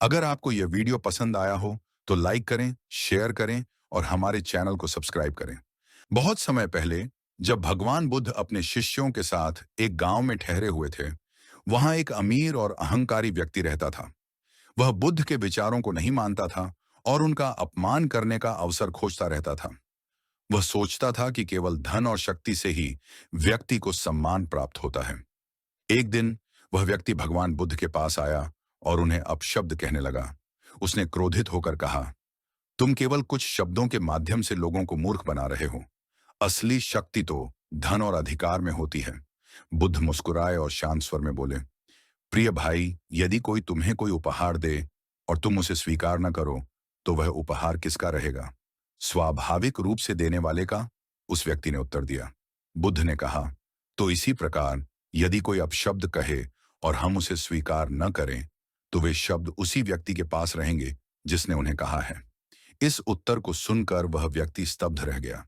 अगर आपको यह वीडियो पसंद आया हो तो लाइक करें, शेयर करें और हमारे चैनल को सब्सक्राइब करें। बहुत समय पहले जब भगवान बुद्ध अपने शिष्यों के साथ एक गांव में ठहरे हुए थे, वहां एक अमीर और अहंकारी व्यक्ति रहता था। वह बुद्ध के विचारों को नहीं मानता था और उनका अपमान करने का अवसर खोजता रहता था। वह सोचता था कि केवल धन और शक्ति से ही व्यक्ति को सम्मान प्राप्त होता है। एक दिन वह व्यक्ति भगवान बुद्ध के पास आया और उन्हें अपशब्द कहने लगा। उसने क्रोधित होकर कहा, तुम केवल कुछ शब्दों के माध्यम से लोगों को मूर्ख बना रहे हो। असली शक्ति तो धन और अधिकार में होती है। बुद्ध मुस्कुराए और शांत स्वर में बोले, प्रिय भाई, यदि कोई तुम्हें कोई उपहार दे और तुम उसे स्वीकार न करो, तो वह उपहार किसका रहेगा? स्वाभाविक रूप से देने वाले का, उस व्यक्ति ने उत्तर दिया। बुद्ध ने कहा, तो इसी प्रकार यदि कोई अपशब्द कहे और हम उसे स्वीकार न करें, तो वे शब्द उसी व्यक्ति के पास रहेंगे जिसने उन्हें कहा है। इस उत्तर को सुनकर वह व्यक्ति स्तब्ध रह गया।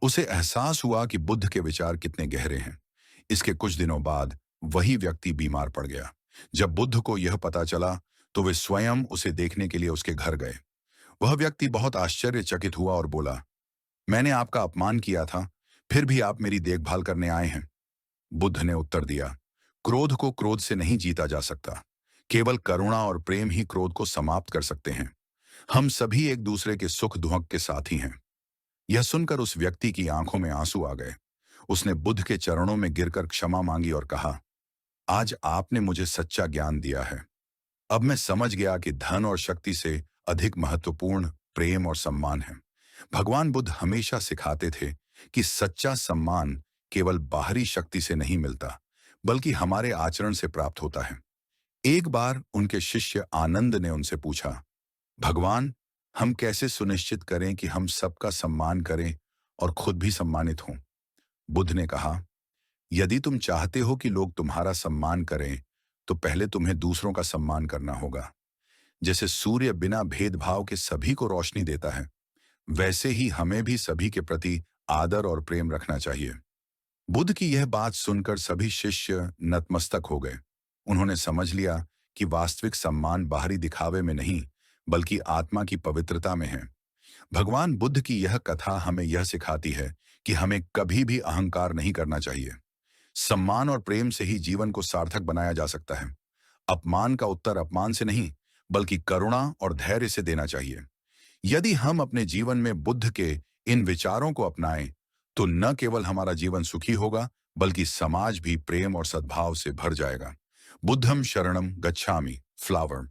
उसे एहसास हुआ कि बुद्ध के विचार कितने गहरे हैं। इसके कुछ दिनों बाद वही व्यक्ति बीमार पड़ गया। जब बुद्ध को यह पता चला तो वे स्वयं उसे देखने के लिए उसके घर गए। वह व्यक्ति बहुत आश्चर्यचकित हुआ और बोला, मैंने आपका अपमान किया था, फिर भी आप मेरी देखभाल करने आए हैं। बुद्ध ने उत्तर दिया, क्रोध को क्रोध से नहीं जीता जा सकता। केवल करुणा और प्रेम ही क्रोध को समाप्त कर सकते हैं। हम सभी एक दूसरे के सुख दुख के साथी हैं। यह सुनकर उस व्यक्ति की आंखों में आंसू आ गए। उसने बुद्ध के चरणों में गिरकर क्षमा मांगी और कहा, आज आपने मुझे सच्चा ज्ञान दिया है। अब मैं समझ गया कि धन और शक्ति से अधिक महत्वपूर्ण प्रेम और सम्मान है। भगवान बुद्ध हमेशा सिखाते थे कि सच्चा सम्मान केवल बाहरी शक्ति से नहीं मिलता, बल्कि हमारे आचरण से प्राप्त होता है। एक बार उनके शिष्य आनंद ने उनसे पूछा, भगवान, हम कैसे सुनिश्चित करें कि हम सबका सम्मान करें और खुद भी सम्मानित हों? बुद्ध ने कहा, यदि तुम चाहते हो कि लोग तुम्हारा सम्मान करें, तो पहले तुम्हें दूसरों का सम्मान करना होगा। जैसे सूर्य बिना भेदभाव के सभी को रोशनी देता है, वैसे ही हमें भी सभी के प्रति आदर और प्रेम रखना चाहिए। बुद्ध की यह बात सुनकर सभी शिष्य नतमस्तक हो गए। उन्होंने समझ लिया कि वास्तविक सम्मान बाहरी दिखावे में नहीं, बल्कि आत्मा की पवित्रता में है। भगवान बुद्ध की यह कथा हमें यह सिखाती है कि हमें कभी भी अहंकार नहीं करना चाहिए। सम्मान और प्रेम से ही जीवन को सार्थक बनाया जा सकता है। अपमान का उत्तर अपमान से नहीं, बल्कि करुणा और धैर्य से देना चाहिए। यदि हम अपने जीवन में बुद्ध के इन विचारों को अपनाएं, तो न केवल हमारा जीवन सुखी होगा, बल्कि समाज भी प्रेम और सद्भाव से भर जाएगा। बुद्धम शरणम गच्छामि, फ्लावर।